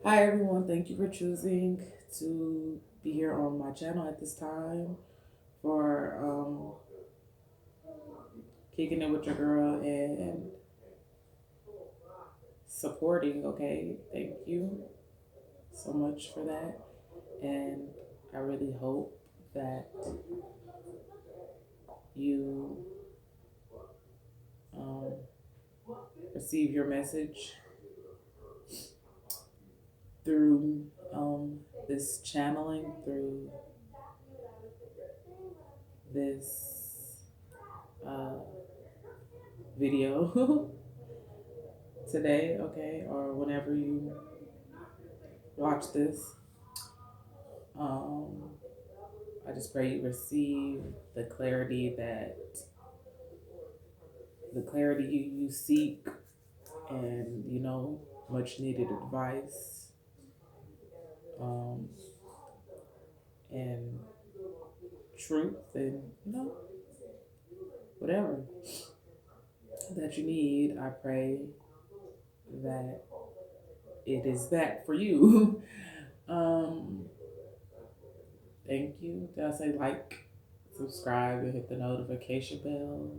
Hi everyone, thank you for choosing to be here on my channel at this time for kicking it with your girl and supporting. Okay, thank you so much for that, and I really hope that you um, receive your message through this channeling, through this uh, video today, okay, or whenever you watch this. Um, I just pray you receive the clarity that the clarity you seek, and much needed advice, um, and truth, and whatever that you need. I pray that it is that for you. um, Thank you. Did I say like, subscribe, and hit the notification bell?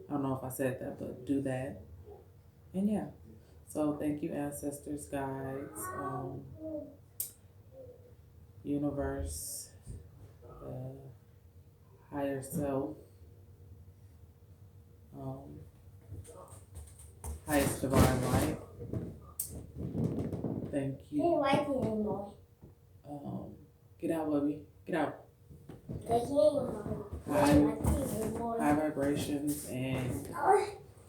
I don't know if I said that, but do that. And yeah. So thank you, ancestors, guides, universe, higher self, um, highest divine light. Thank you. Can't like it anymore. Get out, baby. Get out. High, high vibrations and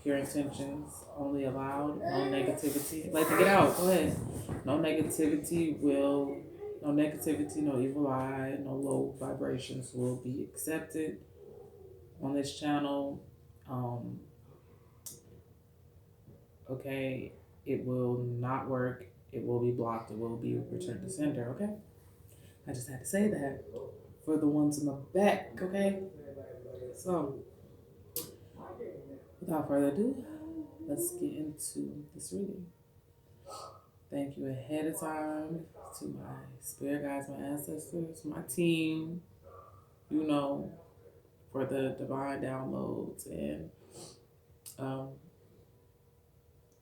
pure intentions only allowed. No negativity. Like to get out. Go ahead. No negativity will. No negativity. No evil eye. No low vibrations will be accepted on this channel. Um, okay, it will not work. It will be blocked. It will be returned to sender. Okay, I just had to say that for the ones in the back. Okay, so without further ado, let's get into this reading. Thank you ahead of time to my spirit guides, my ancestors, my team, for the divine downloads. And um,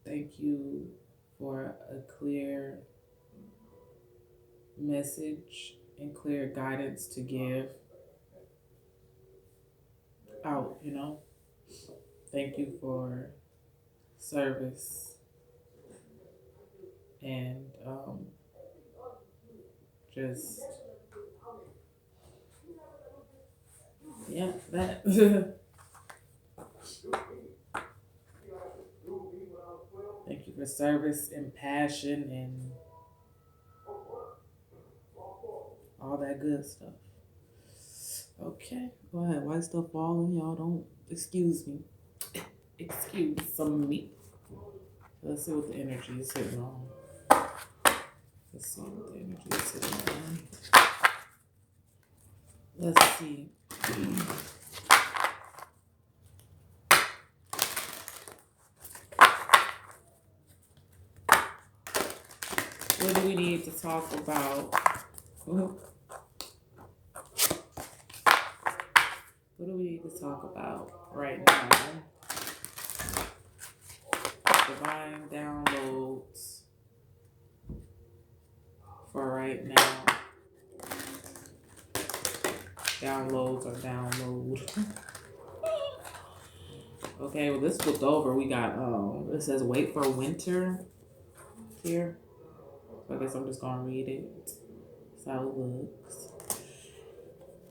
thank you for a clear message and clear guidance to give out. Thank you for service and just, yeah, that. Thank you for service and passion and all that good stuff. Okay, go ahead. White stuff falling, y'all don't excuse me. Excuse some me. Let's see what the energy is hitting on. Let's see what the energy is hitting on. Let's see. What do we need to talk about? What do we need to talk about right now? Divine downloads for right now. Downloads or download. Okay, well, this flipped over. We got, it says wait for winter here. So I guess I'm just going to read it. That's how it looks.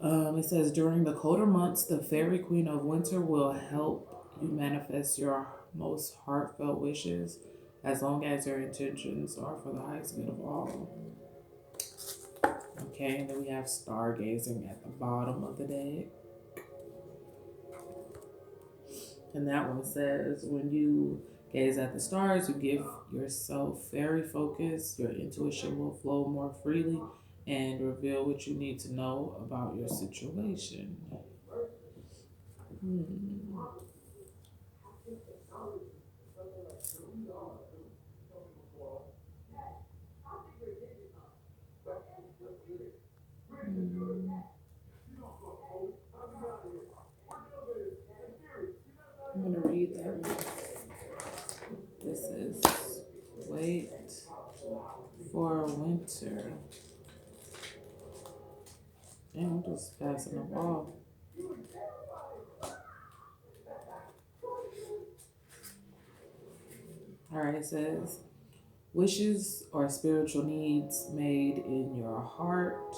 It says during the colder months, the fairy queen of winter will help you manifest your most heartfelt wishes as long as your intentions are for the highest good of all. Okay, and then we have stargazing at the bottom of the deck. And that one says, when you gaze at the stars, you give yourself fairy focus. Your intuition will flow more freely and reveal what you need to know about your situation. wait for winter. Damn, I'm just passing the ball. All right, it says wishes or spiritual needs made in your heart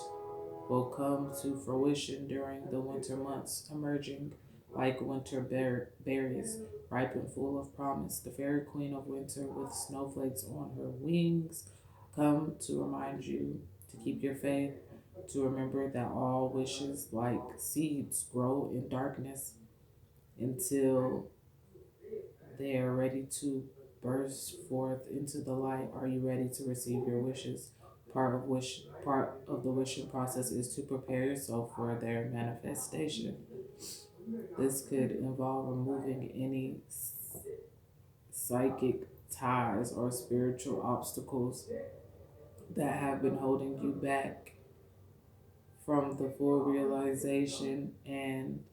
will come to fruition during the winter months, emerging like winter berries, ripe and full of promise. The fairy queen of winter, with snowflakes on her wings, come to remind you to keep your faith, to remember that all wishes, like seeds, grow in darkness until they are ready to burst forth into the light. Are you ready to receive your wishes? Part of the wishing process is to prepare yourself for their manifestation. This could involve removing any psychic ties or spiritual obstacles that have been holding you back from the full realization and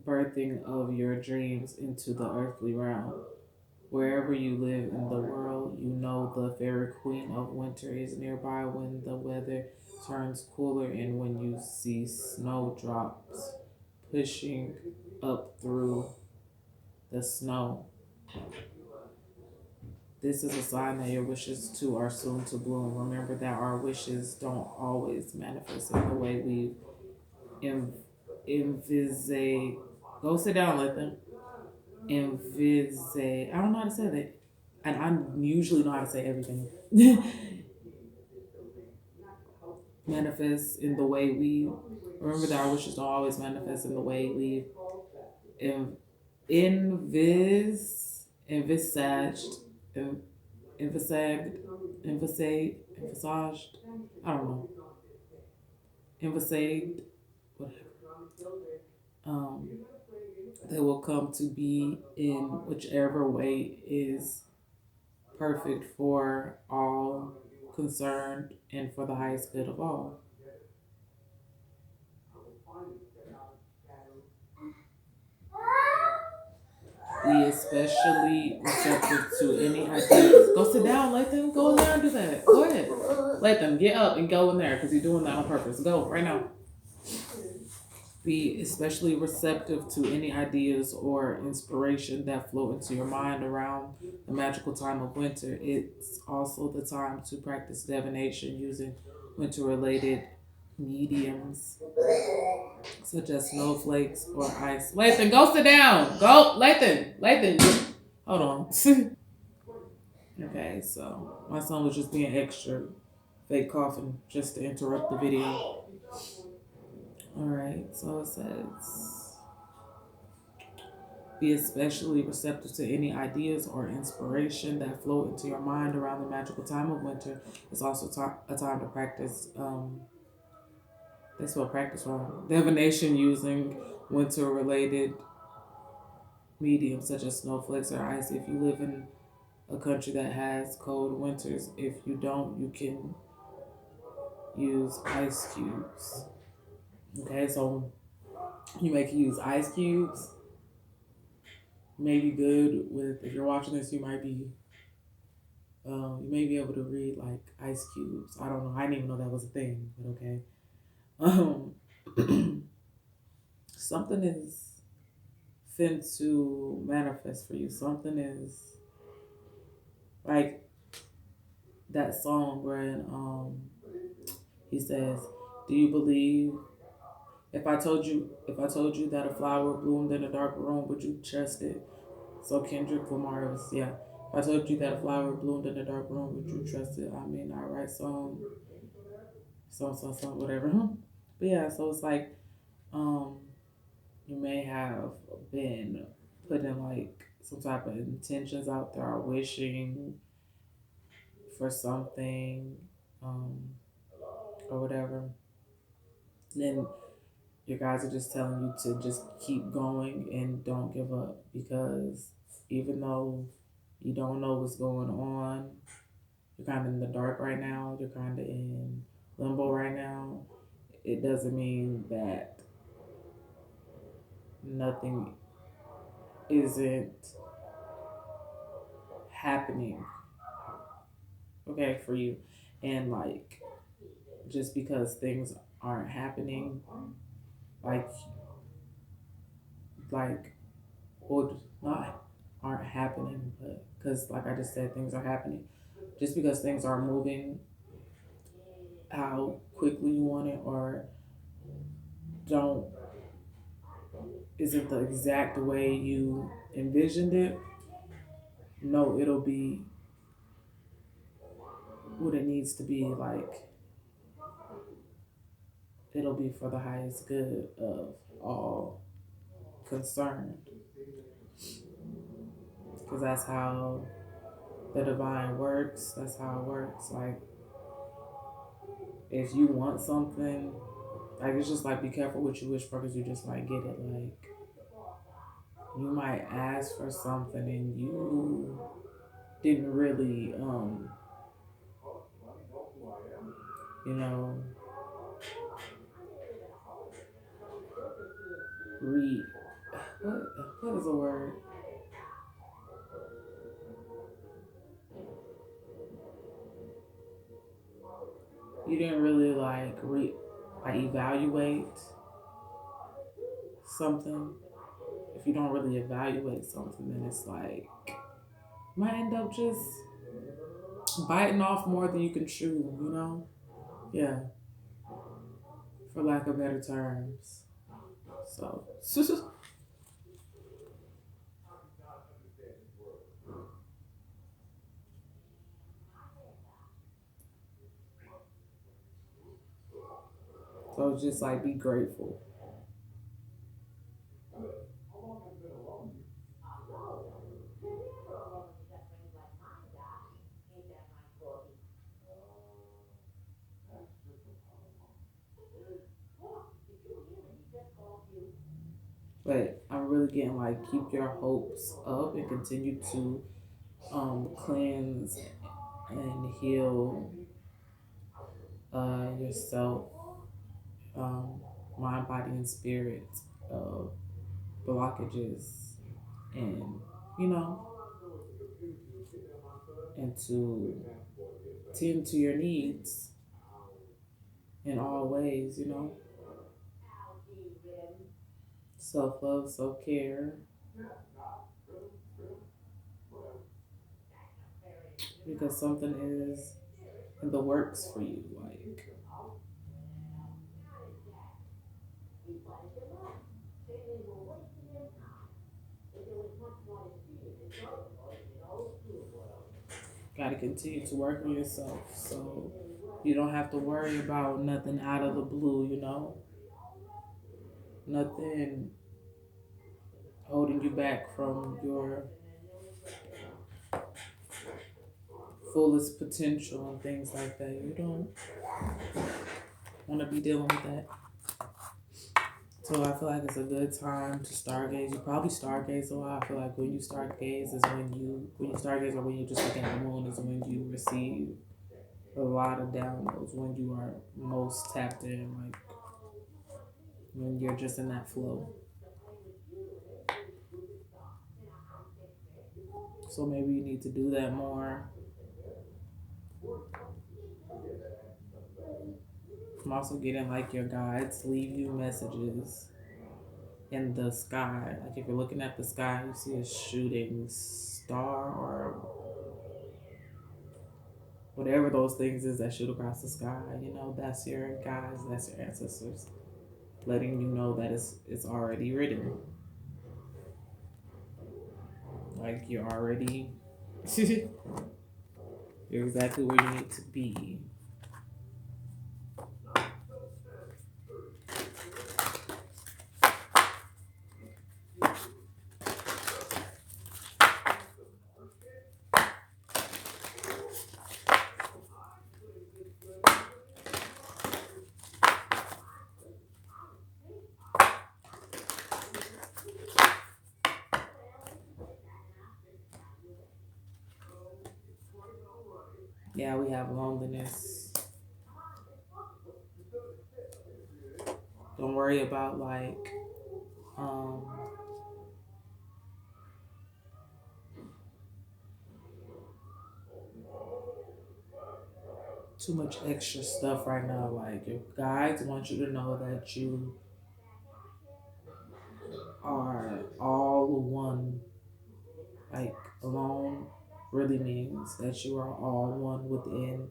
birthing of your dreams into the earthly realm. Wherever you live in the world, you know the fairy queen of winter is nearby when the weather turns cooler and when you see snowdrops pushing up through the snow. This is a sign that your wishes too are soon to bloom. Remember that our wishes don't always manifest in the way we envisage. Go sit down, let them envisage. I don't know how to say that. And I usually know how to say everything. Manifest in the way we remember that our wishes don't always manifest in the way we en- envisaged, en- envisaged, envisaged. I don't know. Envisaged, whatever. Um, they will come to be in whichever way is perfect for all concerned and for the highest good of all. Be especially receptive to any ideas. Go sit down, let them go in there and do that. Go ahead. Let them get up and go in there because you're doing that on purpose. Go right now. Be especially receptive to any ideas or inspiration that flow into your mind around the magical time of winter. It's also the time to practice divination using winter related mediums such as snowflakes or ice. Lathan, go sit down. Go, Lathan. Lathan, hold on. Okay, so my son was just being extra fake coughing just to interrupt the video. All right, so it says be especially receptive to any ideas or inspiration that flow into your mind around the magical time of winter. It's also a time to practice. They spell practice wrong. Divination using winter-related mediums such as snowflakes or ice. If you live in a country that has cold winters, if you don't, you can use ice cubes. Okay, so you may use ice cubes. Maybe good with if you're watching this, you may be able to read like ice cubes. I don't know. I didn't even know that was a thing, but okay. Um, something is fin to manifest for you. Something is like that song where he says, "Do you believe if I told you that a flower bloomed in a dark room, would you trust it?" So Kendrick Lamar was, yeah. If I told you that a flower bloomed in a dark room, would you trust it? I mean, I write song, whatever. But yeah, so it's like, um, you may have been putting like some type of intentions out there, or wishing for something, um, or whatever. Then your guys are just telling you to just keep going and don't give up because even though you don't know what's going on, you're kind of in the dark right now, you're kind of in limbo right now. It doesn't mean that nothing isn't happening, okay, for you. And like, just because things aren't happening, like, like, or not aren't happening, but because, like I just said, things are happening. Just because things aren't moving how quickly you want it, or don't isn't the exact way you envisioned it, no, it'll be what it needs to be. Like, it'll be for the highest good of all concerned, because that's how the divine works. That's how it works. Like, if you want something, like, it's just like, be careful what you wish for, because you just might get it. Like, you might ask for something and you didn't really you know read what is the word, you didn't really like evaluate something. If you don't really evaluate something, then it's like, you might end up just biting off more than you can chew, yeah, for lack of better terms. So so just like, be grateful. But I'm really getting like, keep your hopes up and continue to cleanse and heal yourself, um, mind, body, and spirit, of blockages, and you know, and to tend to your needs in all ways. Self love, self care, because something is in the works for you. Like, gotta continue to work on yourself, so you don't have to worry about nothing out of the blue. Nothing holding you back from your fullest potential and things like that. You don't want to be dealing with that. So I feel like it's a good time to stargaze. You probably stargaze a lot. I feel like when you stargaze is when you stargaze, or when you just look at the moon, is when you receive a lot of downloads, when you are most tapped in, like when you're just in that flow. So maybe you need to do that more. I'm also getting like, your guides leave you messages in the sky. Like, if you're looking at the sky, you see a shooting star, or whatever those things is that shoot across the sky. That's your guides, that's your ancestors, letting you know that it's already written. Like, you're already you're exactly where you need to be. Yeah, we have loneliness. Don't worry about like um too much extra stuff right now. Like your guides want you to know that you are all one. Like alone really means that you are all one within,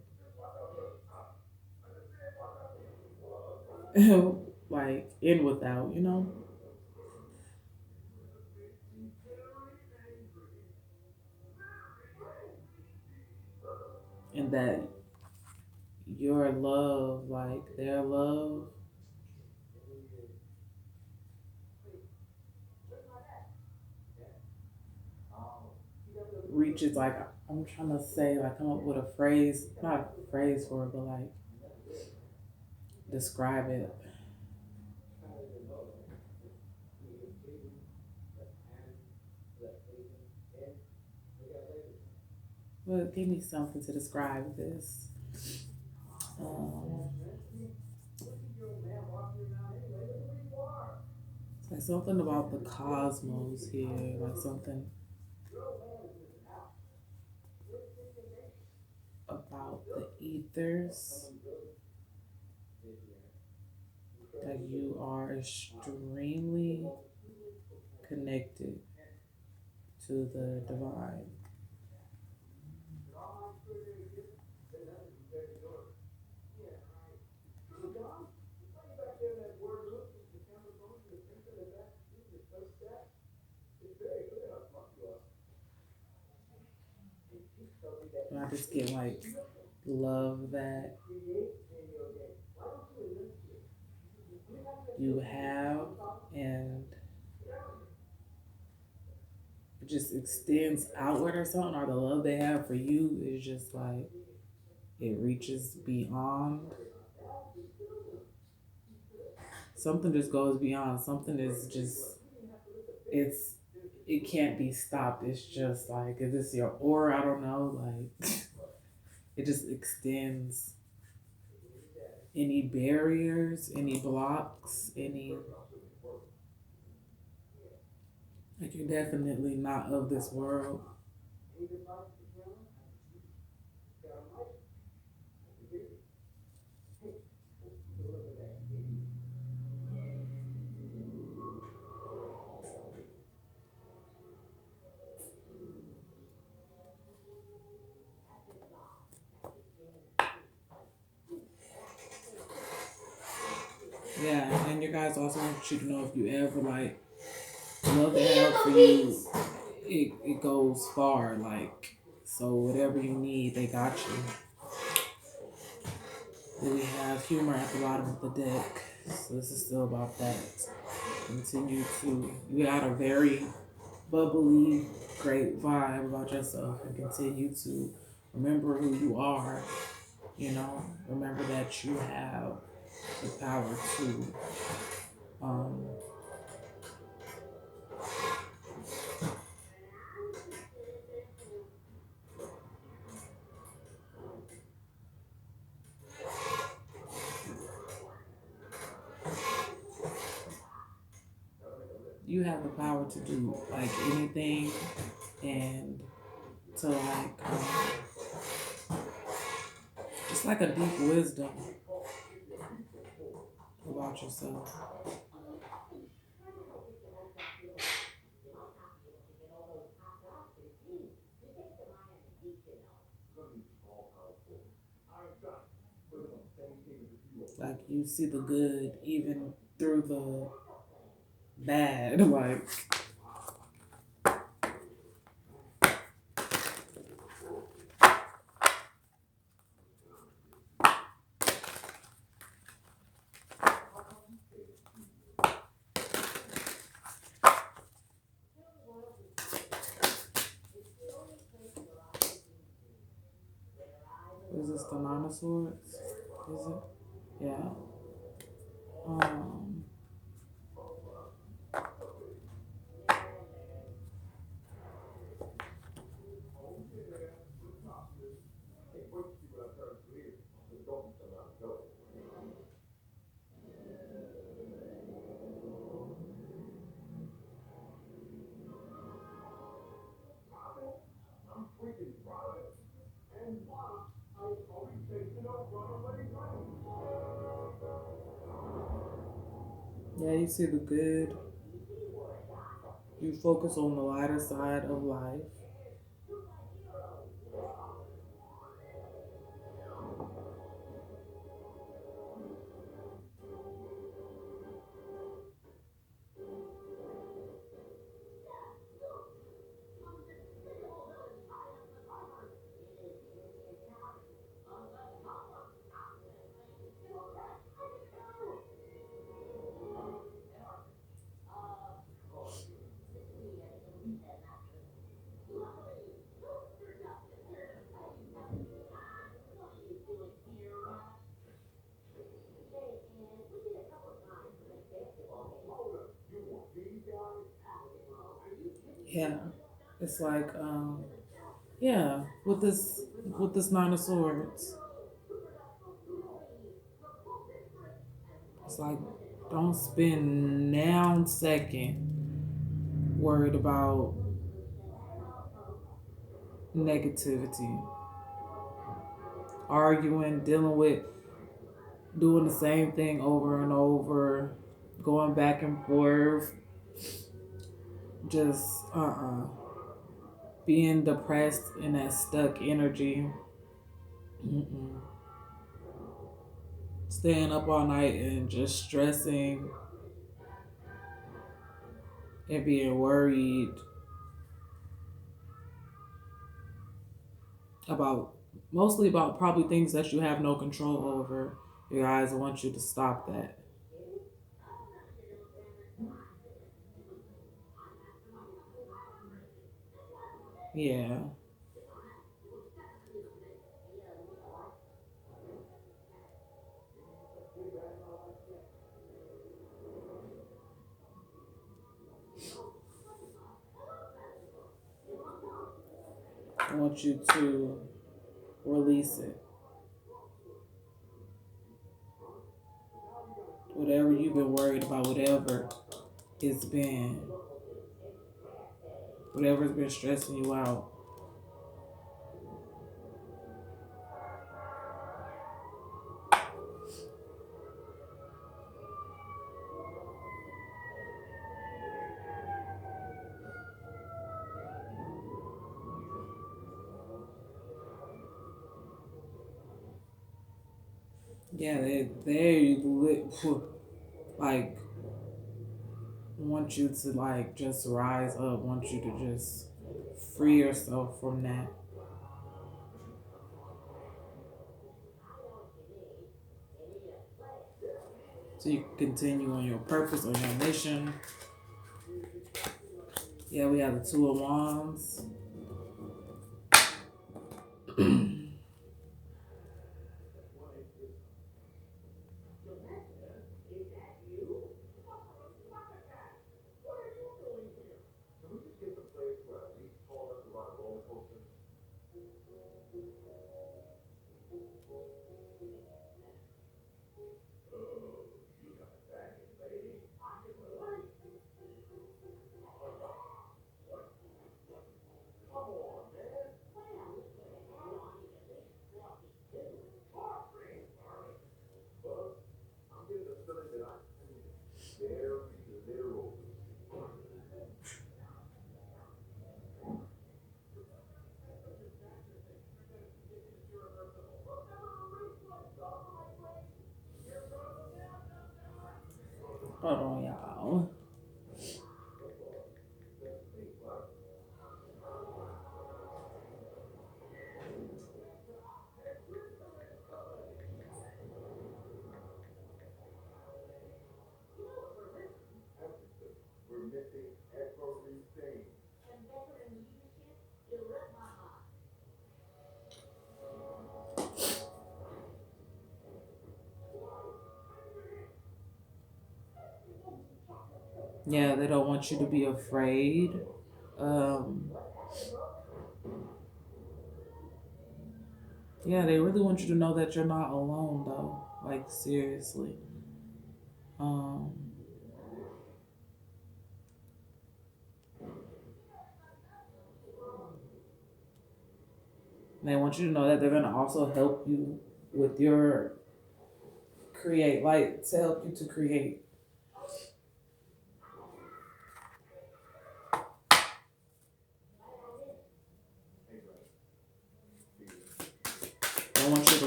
like in without, and that your love, like their love, reaches like I'm trying to say, like come up with a phrase, not a phrase for it, but like describe it. Well, give me something to describe this. Um, it's like something about the cosmos here, like something about the ethers. Like you are extremely connected to the divine. And I just get like love that you have, and it just extends outward or something, or the love they have for you is just like it reaches beyond. Something just goes beyond. Something is just it's it can't be stopped. It's just like is this your aura? I don't know. Like it just extends any barriers, any blocks, any like you're definitely not of this world. Yeah, and your guys also want you to know if you ever like love they have for you, it goes far. Like so, whatever you need, they got you. Then we have humor at the bottom of the deck. So this is still about that. Continue to you got a very bubbly, great vibe about yourself, and continue to remember who you are. Remember that you have the power to um, you have the power to do like anything, and to like just like a deep wisdom about yourself. Like you see the good even through the bad. Like is this the nine of swords? Is it? Yeah. Um. Yeah, you see the good. You focus on the lighter side of life. Yeah. It's like, yeah, with this nine of swords, it's like don't spend now second worried about negativity, arguing, dealing with doing the same thing over and over, going back and forth, just being depressed in that stuck energy. Mm-mm. Staying up all night and just stressing and being worried about mostly about probably things that you have no control over. Your eyes want you to stop that. Yeah. I want you to release it. Whatever you've been worried about, it's been, whatever's been stressing you out. Yeah, like want you to like just rise up, want you to just free yourself from that. So you can continue on your purpose, on your mission. Yeah, we have the two of wands. Hold on, y'all. Yeah, they don't want you to be afraid. Um, yeah, they really want you to know that you're not alone, though. Like seriously. Um, they want you to know that they're gonna also help you with your create, like to help you to create.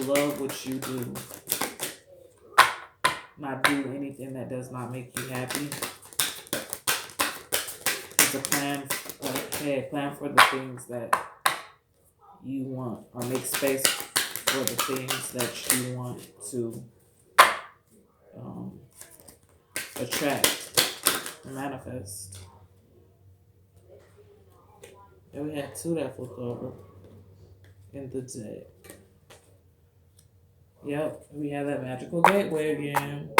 love what you do, not do anything that does not make you happy. It's a plan ahead, plan for the things that you want, or make space for the things that you want to um, attract and manifest. And we had two that flipped over in the deck. Yep, we have that magical gateway again.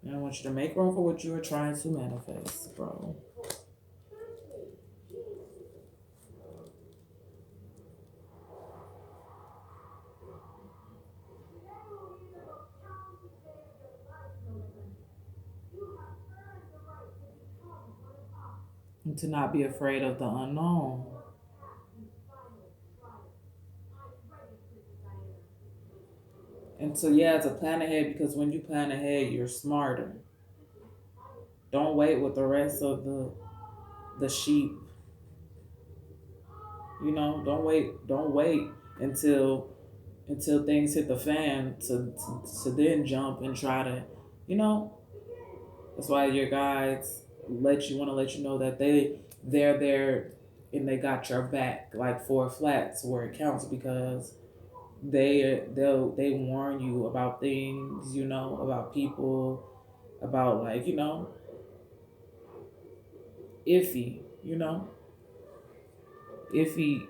And I want you to make room for what you are trying to manifest, bro. And to not be afraid of the unknown. And so, yeah, to plan ahead, because when you plan ahead, you're smarter. Don't wait with the rest of the sheep. You know, don't wait until things hit the fan to then jump and try to, you know, that's why your guides want to let you know that they're there and they got your back, like four flats where it counts, because they warn you about things, you know, about people, about, like, you know, iffy, you know, iffy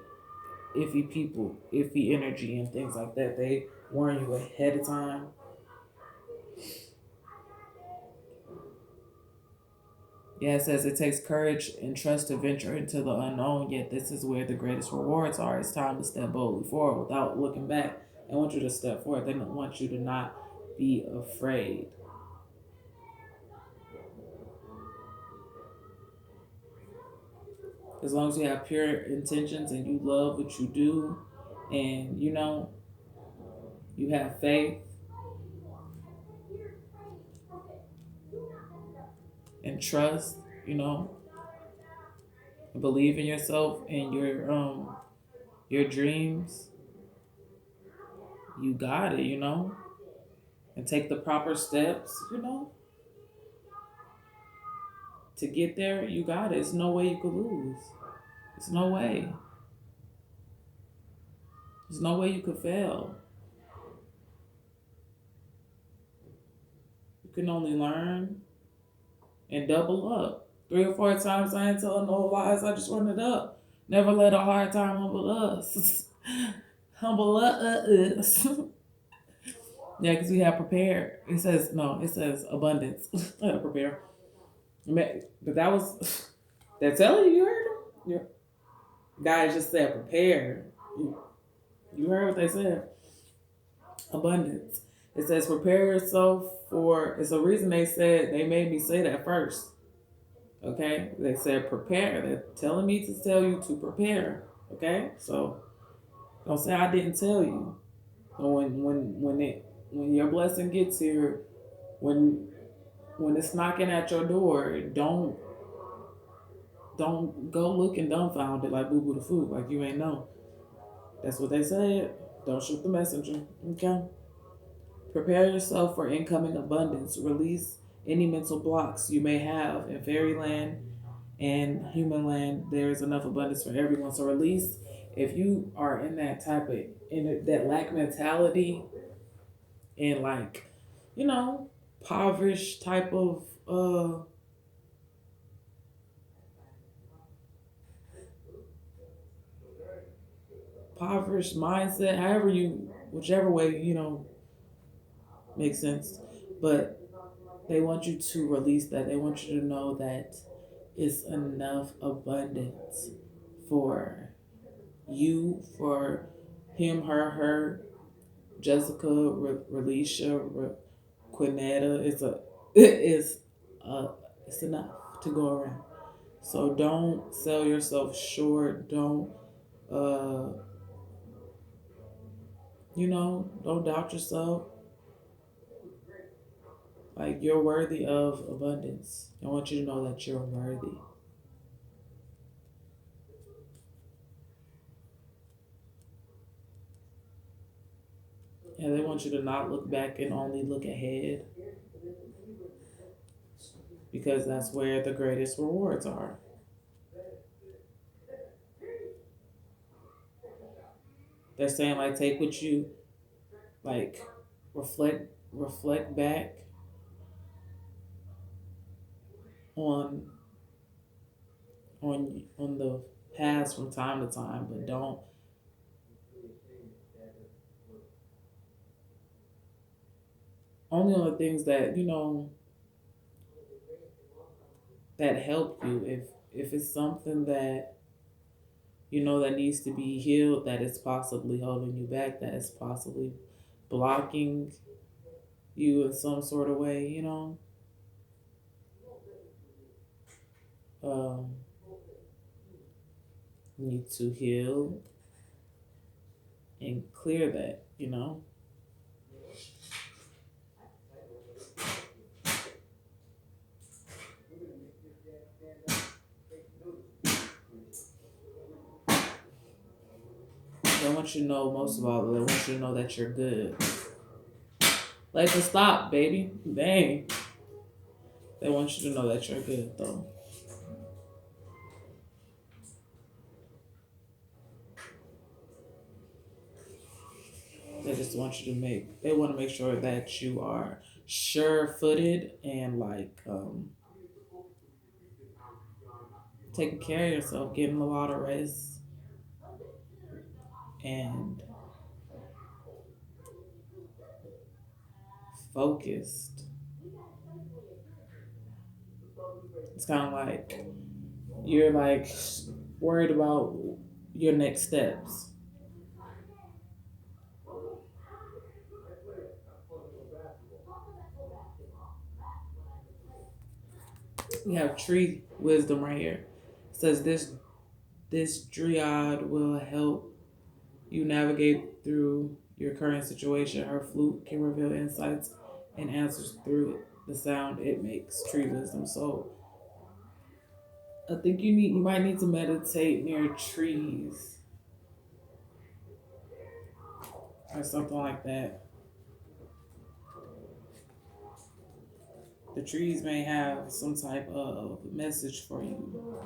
iffy people, iffy energy and things like that. They warn you ahead of time. Yeah, it says it takes courage and trust to venture into the unknown, yet this is where the greatest rewards are. It's time to step boldly forward without looking back. They want you to step forward. They don't want you to not be afraid. As long as you have pure intentions and you love what you do, and, you know, you have faith and trust, you know, believe in yourself and your dreams, you got it, you know, and take the proper steps, you know, to get there. You got it. There's no way you could lose. There's no way. There's no way you could fail. You can only learn and double up. 3 or 4 times I ain't telling no lies. I just run it up. Never let a hard time humble us. Humble us. Yeah, because we have prepared. It says, no, it says abundance. I had to prepare. But that was, they're telling you, you heard them? Yeah. Guys just said prepare. You heard what they said. Abundance. It says prepare yourself for, it's a reason they made me say that first. Okay? They said prepare. They're telling me to tell you to prepare. Okay? So don't say I didn't tell you. So when your blessing gets here, when it's knocking at your door, don't go looking dumbfounded like Boo Boo the Food, like you ain't know. That's what they said. Don't shoot the messenger. Okay? Prepare yourself for incoming abundance. Release any mental blocks you may have in fairyland and human land. There is enough abundance for everyone. So release, if you are in that type of, in that lack mentality and, like, you know, impoverished type of impoverished mindset, however you, whichever way, you know, makes sense. But they want you to release that. They want you to know that it's enough abundance for you, for him, her, Jessica, Relisha, Quinetta. It's enough to go around. So don't sell yourself short. Don't uh don't doubt yourself. Like, you're worthy of abundance. I want you to know that you're worthy. And they want you to not look back and only look ahead because that's where the greatest rewards are. They're saying like take what you like reflect back on on the past from time to time, but don't only on the things that that help you. If it's something that that needs to be healed, that is possibly holding you back, that is possibly blocking you in some sort of way, um, you need to heal and clear that. They want you to know, most of all, they want you to know that you're good. Like, to stop, baby. Dang. They want you to know that you're good, though. They just want you to they want to make sure that you are sure footed and like taking care of yourself, getting a lot of rest, and focused. It's kind of like you're like worried about your next steps. We have tree wisdom right here. It says this dryad will help you navigate through your current situation. Her flute can reveal insights and answers through the sound it makes. Tree wisdom. So I think you might need to meditate near trees or something like that. The trees may have some type of message for you.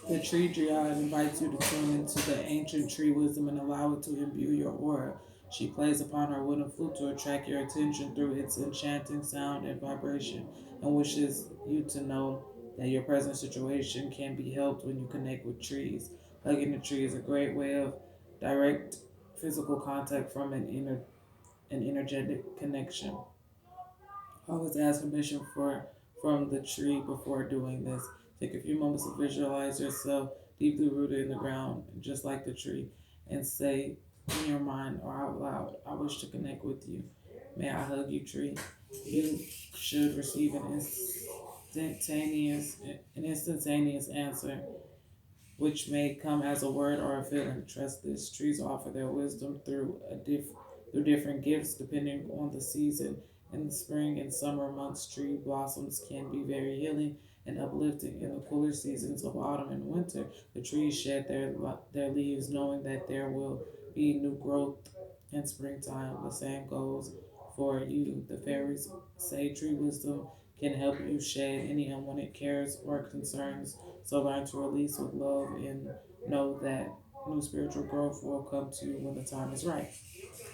The tree dryad invites you to tune into the ancient tree wisdom and allow it to imbue your aura. She plays upon her wooden flute to attract your attention through its enchanting sound and vibration, and wishes you to know that your present situation can be helped when you connect with trees. Hugging the tree is a great way of direct physical contact from an energetic connection. Always ask permission from the tree before doing this. Take a few moments to visualize yourself deeply rooted in the ground, just like the tree, and say in your mind or out loud, I wish to connect with you. May I hug you, tree? You should receive an instantaneous answer which may come as a word or a feeling. Trust this. Trees offer their wisdom through different gifts depending on the season. In the spring and summer months, tree blossoms can be very healing and uplifting. In the cooler seasons of autumn and winter, the trees shed their leaves, knowing that there will be new growth in springtime. The same goes for you. The fairies say tree wisdom can help you shed any unwanted cares or concerns, so learn to release with love and know that new spiritual growth will come to you when the time is right.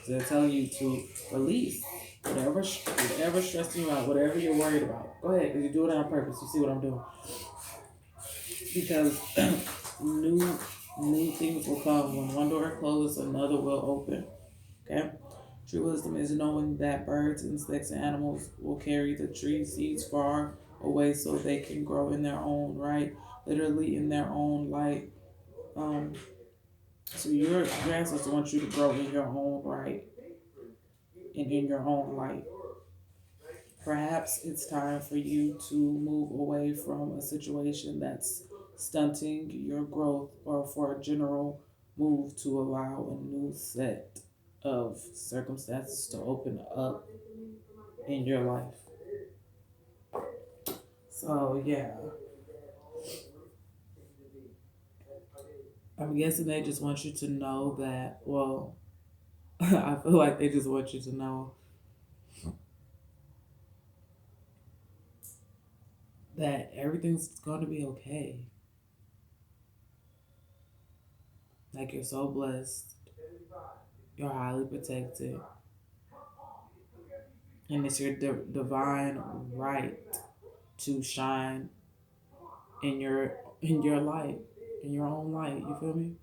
So they're telling you to release whatever stressing you out, whatever you're worried about. Go ahead, because you do it on purpose. You see what I'm doing? Because new new things will come. When one door closes, another will open. Okay? True wisdom is knowing that birds, insects, and animals will carry the tree seeds far away so they can grow in their own right, literally in their own light. Um, so your ancestors want you to grow in your own right and in your own light. Perhaps it's time for you to move away from a situation that's stunting your growth or for a general move to allow a new set of circumstances to open up in your life. So yeah, I'm guessing they just want you to know that. Well, I feel like they just want you to know that everything's going to be okay. Like you're so blessed, you're highly protected, and it's your divine right to shine in your light, in your own light. You feel me?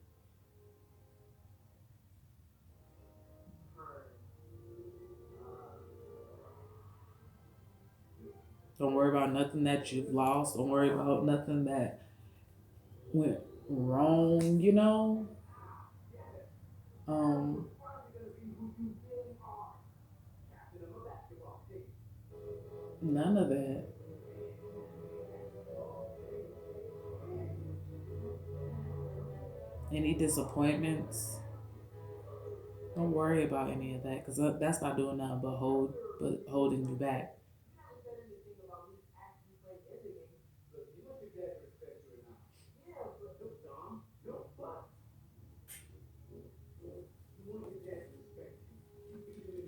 Don't worry about nothing that you've lost. Don't worry about nothing that went wrong. Um, None of that. Any disappointments. Don't worry about any of that because that's not doing nothing but holding you back.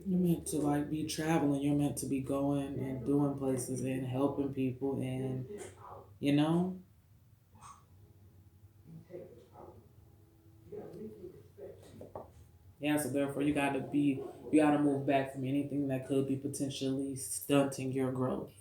You're meant to like be traveling. You're meant to be going and doing places and helping people and you know. Yeah, so therefore you gotta move back from anything that could be potentially stunting your growth.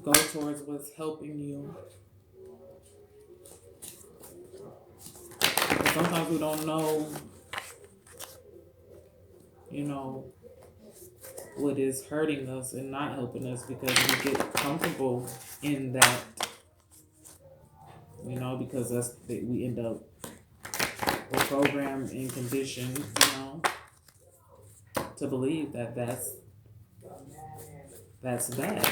Go towards what's helping you. But sometimes we don't know, you know, what is hurting us and not helping us because we get comfortable in that, because we end up we're programmed and conditioned, to believe that that's that.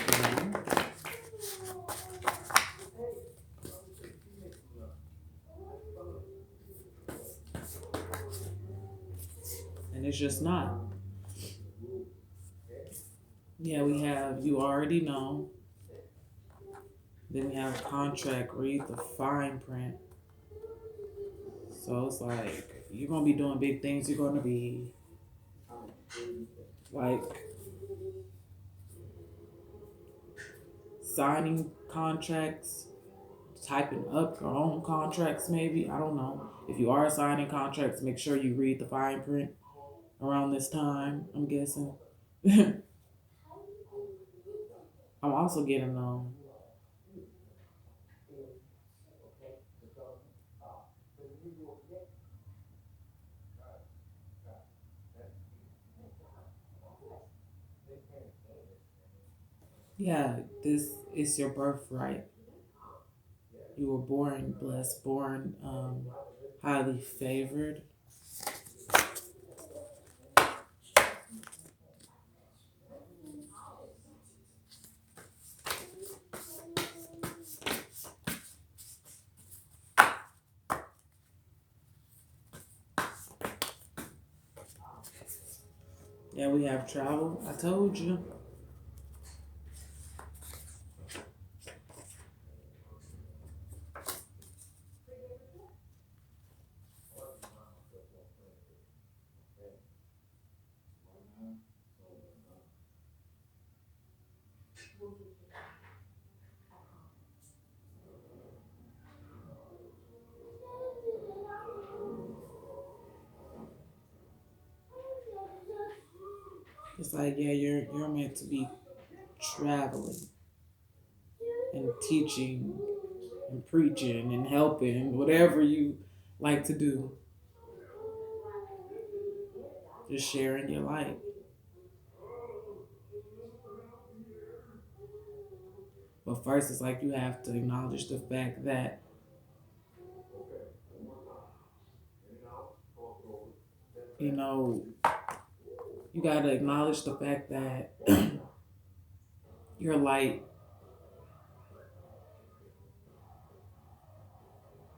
And it's just not. Yeah, we have you already know. Then we have contract, read the fine print. So it's like you're gonna be doing big things. You're gonna be like signing contracts, typing up your own contracts, maybe. I don't know. If you are signing contracts, make sure you read the fine print around this time, I'm guessing. I'm also getting yeah, this is your birthright. You were born blessed, born highly favored. Yeah, we have travel. I told you. It's like, yeah, you're meant to be traveling and teaching and preaching and helping, whatever you like to do. Just sharing your light. But first, it's like you have to acknowledge the fact that, you know, you got to acknowledge the fact that your light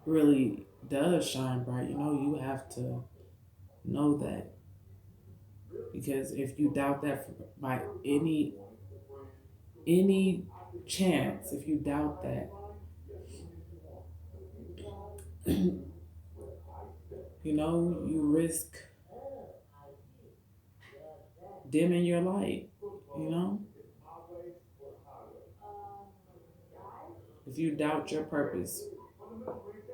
really does shine bright. You have to know that, because if you doubt that by any chance, if you doubt that, you risk dimming your light. You know, if you doubt your purpose,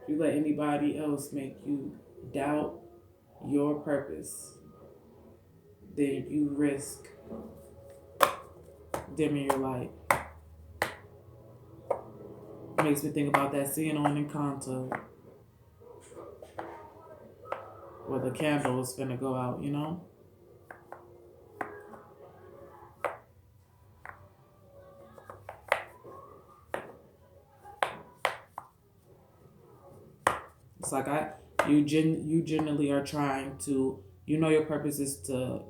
if you let anybody else make you doubt your purpose, then you risk dimming your light. Makes me think about that scene on Encanto where the candle is gonna go out. It's like you generally are trying to, your purpose is to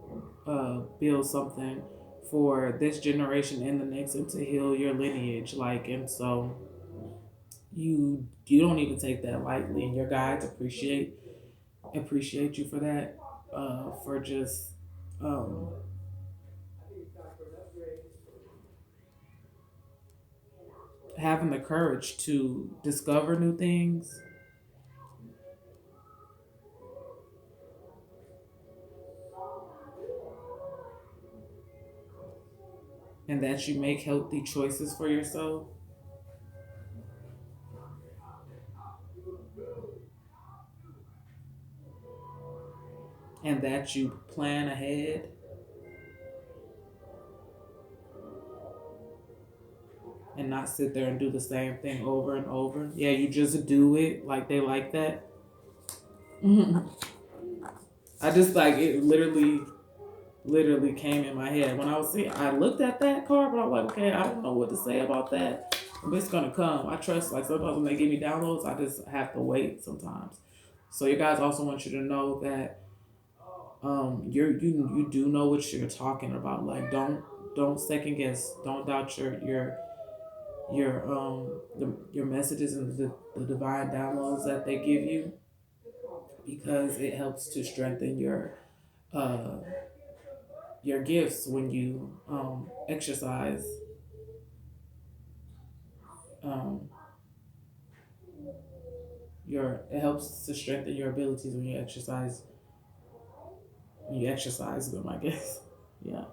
build something for this generation and the next, and to heal your lineage. And so you don't even take that lightly, and your guides appreciate you for that, for just um, having the courage to discover new things, and that you make healthy choices for yourself, and that you plan ahead, and not sit there and do the same thing over and over. Yeah, you just do it like they like that. I just like it literally came in my head when I was seeing. I looked at that card, but I'm like, okay, I don't know what to say about that. But it's gonna come. I trust. Like sometimes when they give me downloads, I just have to wait sometimes. So you guys also want you to know that you do know what you're talking about. Like don't second guess. Don't doubt your messages and the divine downloads that they give you, because it helps to strengthen uh your gifts when you exercise um it helps to strengthen your abilities when you exercise them, I guess. Yeah.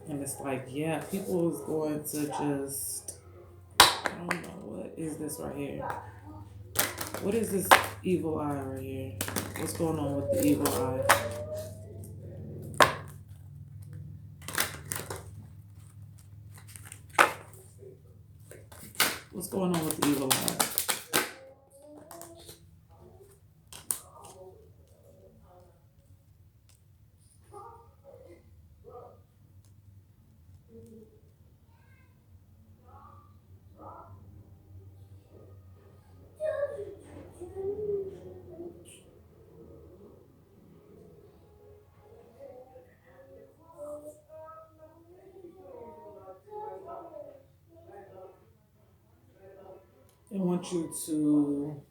And it's like, yeah, people is going to just, I don't know, what is this right here? What is this evil eye right here? What's going on with the evil eye? What's going on with the evil eye? They want you to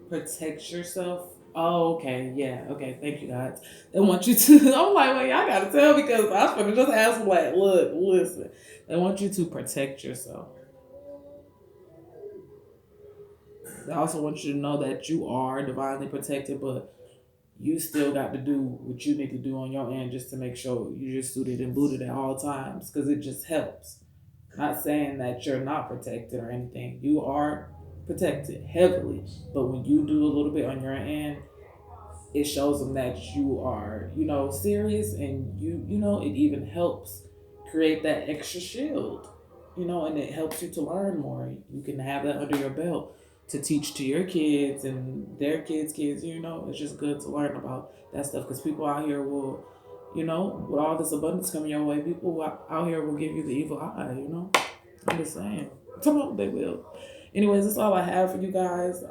protect yourself. Oh, okay, yeah, okay. Thank you, guys. They want you to. I'm like, well, y'all gotta tell, because I was gonna just ask them, like, look, listen. They want you to protect yourself. They also want you to know that you are divinely protected, but you still got to do what you need to do on your end, just to make sure you're just suited and booted at all times, because it just helps. Not saying that you're not protected or anything. You are protected heavily, but when you do a little bit on your end, it shows them that you are, serious, and it even helps create that extra shield, and it helps you to learn more. You can have that under your belt. to teach to your kids and their kids, you know. It's just good to learn about that stuff because people out here will, you know, with all this abundance coming your way, people out here will give you the evil eye, you know. I'm just saying. They will. Anyways, that's all I have for you guys.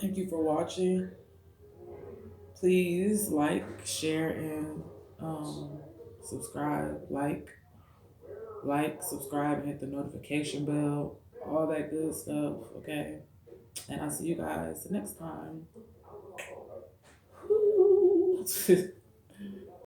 Thank you for watching. Please like, share, and subscribe. Subscribe, and hit the notification bell. All that good stuff. Okay. And I'll see you guys next time.